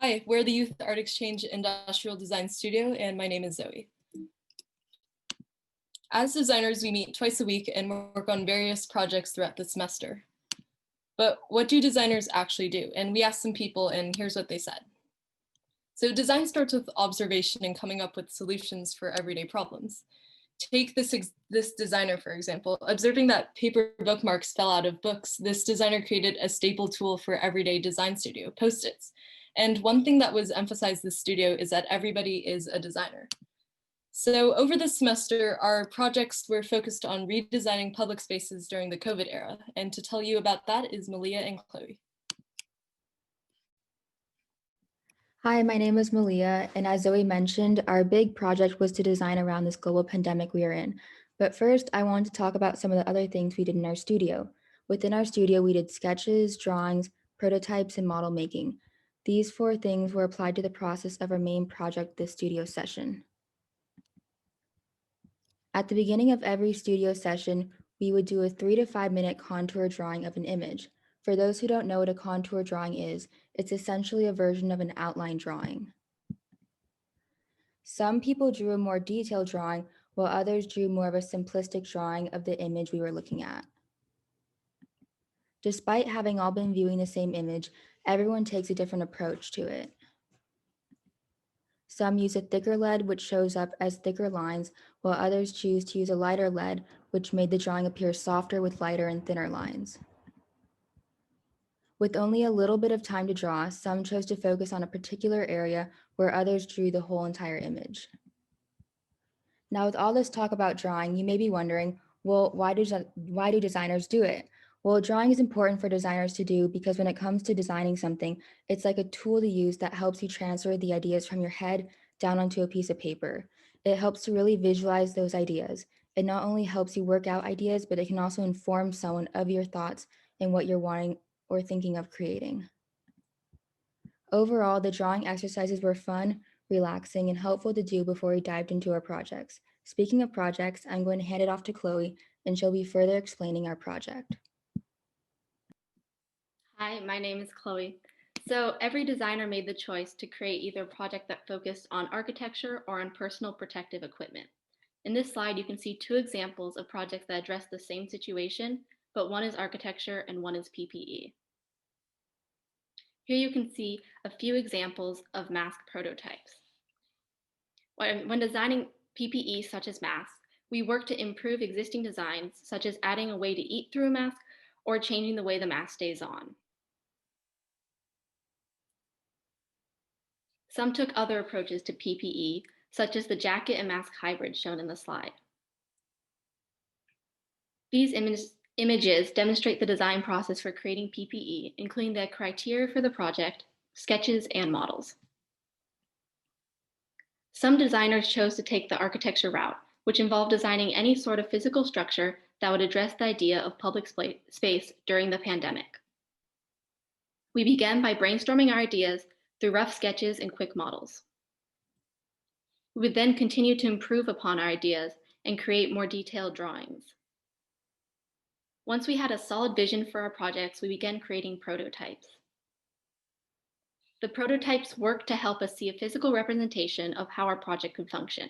Hi, we're the Youth Art Exchange Industrial Design Studio, and my name is Zoe. As designers, we meet twice a week and work on various projects throughout the semester. But what do designers actually do? And we asked some people, and here's what they said. So design starts with observation and coming up with solutions for everyday problems. Take this designer, for example. Observing that paper bookmarks fell out of books, this designer created a staple tool for everyday design studio, Post-its. And one thing that was emphasized this studio is that everybody is a designer. So over this semester, our projects were focused on redesigning public spaces during the COVID era. And to tell you about that is Malia and Chloe. Hi, my name is Malia, and as Zoe mentioned, our big project was to design around this global pandemic we are in. But first, I wanted to talk about some of the other things we did in our studio. Within our studio, we did sketches, drawings, prototypes, and model making. These 4 things were applied to the process of our main project this studio session. At the beginning of every studio session, we would do a 3 to 5 minute contour drawing of an image. For those who don't know what a contour drawing is, it's essentially a version of an outline drawing. Some people drew a more detailed drawing, while others drew more of a simplistic drawing of the image we were looking at. Despite having all been viewing the same image, everyone takes a different approach to it. Some use a thicker lead, which shows up as thicker lines, while others choose to use a lighter lead, which made the drawing appear softer with lighter and thinner lines. With only a little bit of time to draw, some chose to focus on a particular area where others drew the whole entire image. Now, with all this talk about drawing, you may be wondering, well, why do designers do it? Well, drawing is important for designers to do because when it comes to designing something, it's like a tool to use that helps you transfer the ideas from your head down onto a piece of paper. It helps to really visualize those ideas. It not only helps you work out ideas, but it can also inform someone of your thoughts and what you're wanting or thinking of creating. Overall, the drawing exercises were fun, relaxing, and helpful to do before we dived into our projects. Speaking of projects, I'm going to hand it off to Chloe, and she'll be further explaining our project. Hi, my name is Chloe. So every designer made the choice to create either a project that focused on architecture or on personal protective equipment. In this slide, you can see 2 examples of projects that address the same situation, but one is architecture and one is PPE. Here you can see a few examples of mask prototypes. When designing PPE such as masks, we work to improve existing designs, such as adding a way to eat through a mask or changing the way the mask stays on. Some took other approaches to PPE, such as the jacket and mask hybrid shown in the slide. These images demonstrate the design process for creating PPE, including the criteria for the project, sketches, and models. Some designers chose to take the architecture route, which involved designing any sort of physical structure that would address the idea of public space during the pandemic. We began by brainstorming our ideas through rough sketches and quick models. We would then continue to improve upon our ideas and create more detailed drawings. Once we had a solid vision for our projects, we began creating prototypes. The prototypes worked to help us see a physical representation of how our project could function.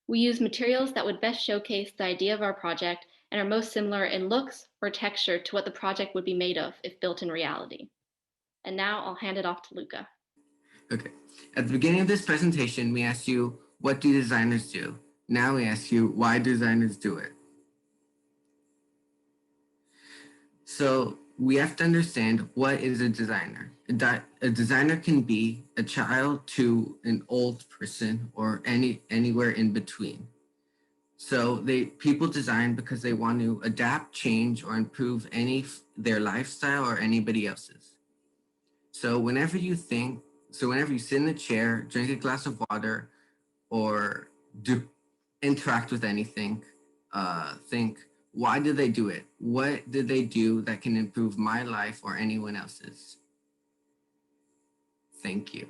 We used materials that would best showcase the idea of our project and are most similar in looks or texture to what the project would be made of if built in reality. And now I'll hand it off to Luca. Okay. At the beginning of this presentation, we asked you, what do designers do? Now we ask you, why designers do it? So we have to understand, what is a designer? A designer can be a child to an old person or anywhere in between. So people design because they want to adapt, change, or improve their lifestyle or anybody else's. So whenever you sit in a chair, drink a glass of water, or interact with anything, think, why did they do it? What did they do that can improve my life or anyone else's? Thank you.